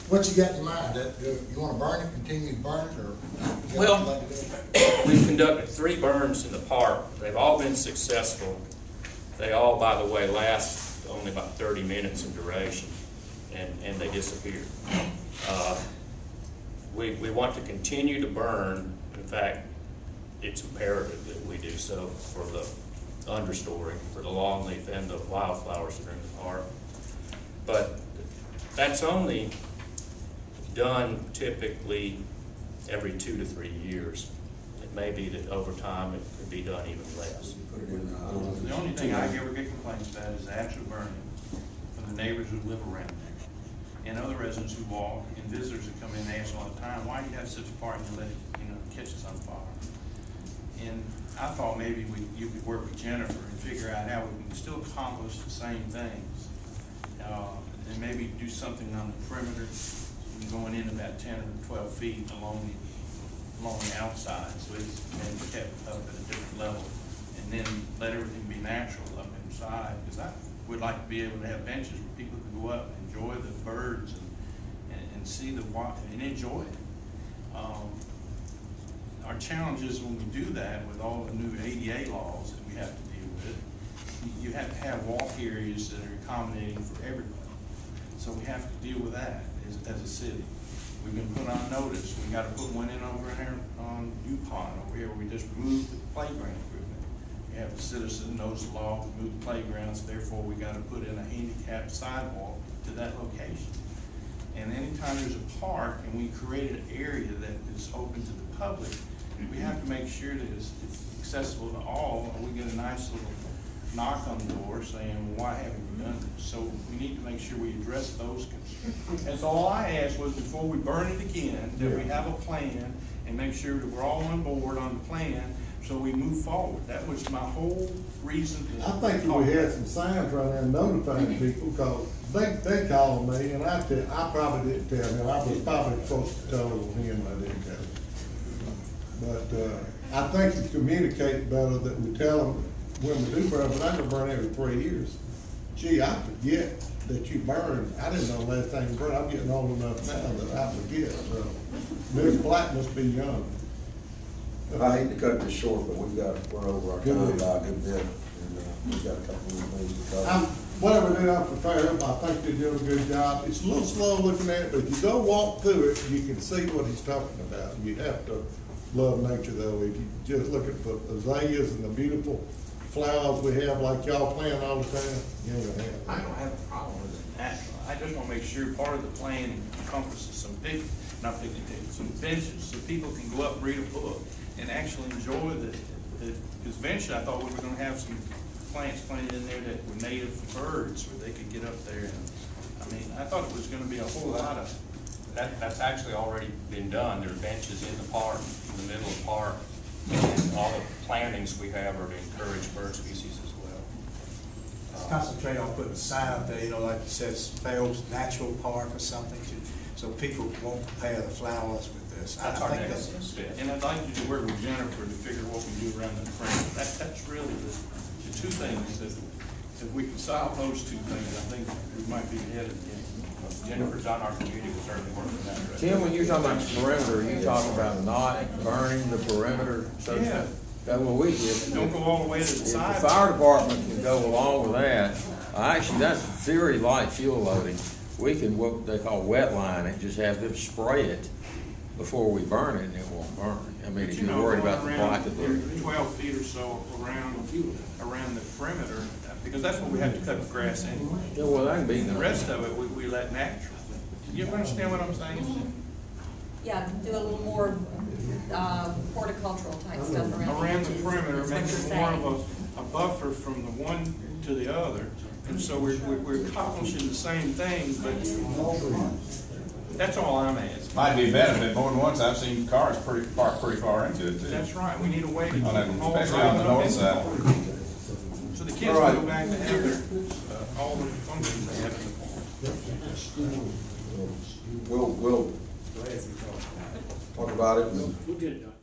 What you got in mind? That you want to burn it, continue to burn it, or? Well, we've conducted 3 burns in the park. They've all been successful. They all, by the way, last only about 30 minutes in duration, and they disappear. We want to continue to burn. In fact, it's imperative that we do so for the understory, for the longleaf and the wildflowers that are in the park. But that's only done typically every 2 to 3 years. It may be that over time it could be done even less. The only thing I ever get complaints about is the actual burning from the neighbors who live around there, and other residents who walk, and visitors that come in and ask all the time, why do you have such a park and let it, catch us on fire? And I thought maybe you could work with Jennifer and figure out how we can still accomplish the same things, and maybe do something on the perimeter, going in about 10 or 12 feet along the outside, so it's maybe kept up at a different level, and then let everything be natural up inside. Because I would like to be able to have benches where people can go up and enjoy the birds and see the wild and enjoy it. Our challenge is when we do that with all the new ADA laws that we have to deal with, you have to have walk areas that are accommodating for everybody. So we have to deal with that as a city. We've been put on notice. We got to put one in over here on Yukon over here where we just moved the playground equipment. We have a citizen knows the law, we move the playgrounds, therefore we got to put in a handicapped sidewalk to that location. And anytime there's a park and we create an area that is open to the public, we have to make sure that it's accessible to all, or we get a nice little knock on the door saying, well, why haven't you done this? So we need to make sure we address those concerns. That's all I asked was before we burn it again, that we have a plan and make sure that we're all on board on the plan so we move forward. That was my whole reason. I think if we had some signs right there notifying people, because they called me, and I probably didn't tell him. I was probably supposed to tell him, I didn't tell him. But I think it's communicate better that we tell them when we do burn, but I can burn every 3 years. Gee, I forget that you burned. I didn't know last time you burned. I'm getting old enough now that I forget. So Ms. Black must be young. I hate to cut this short, but we're over our time by a good bit, and we've got a couple more things to cover. Whatever they do for Fairhope, I think they're doing a good job. It's a little slow looking at it, but if you go walk through it, you can see what he's talking about. You have to love nature, though. If you just look at the azaleas and the beautiful flowers we have, like y'all plant all the time, you ain't gonna have it. I don't have a problem with it natural. I just want to make sure part of the plan encompasses some some benches so people can go up and read a book and actually enjoy because eventually I thought we were going to have some plants planted in there that were native for birds where they could get up there. And I mean, I thought it was going to be a whole lot of That's actually already been done. There are benches in the park, in the middle of the park, and all the plantings we have are to encourage bird species as well. Concentrate on putting a sign up there, like it says Fairhope's Natural Park or something, so people won't compare the flowers with this. That's our next step. And I'd like you to work with Jennifer to figure what we do around the frame. That's really the 2 things that if we can solve those 2 things, I think we might be ahead of the game. Jennifer's on our committee, we'll certainly work on that direction. Tim, when you're talking about the perimeter, you talking about not burning the perimeter? So yeah. That's what we did. Don't go all the way to the side. If the fire department can go along with that, actually that's very light fuel loading. We can, what they call wet line it, just have them spray it before we burn it and it won't burn. I mean, if you're worried about the black of the 12 feet or so around the perimeter, because that's what we have to cut the grass anyway. Yeah, well, that can be the rest of it we let natural. You understand what I'm saying? Yeah, do a little more horticultural type stuff around the perimeter, make it more of a buffer from the one to the other, and so we're accomplishing the same thing, but that's all I'm asking. Might be a benefit. More than once I've seen cars parked pretty far into it too. That's right. We need a way to keep them all, especially on the north side. So the kids can go back to have their all the functions they have in the park. We'll talk about it. We'll get it done.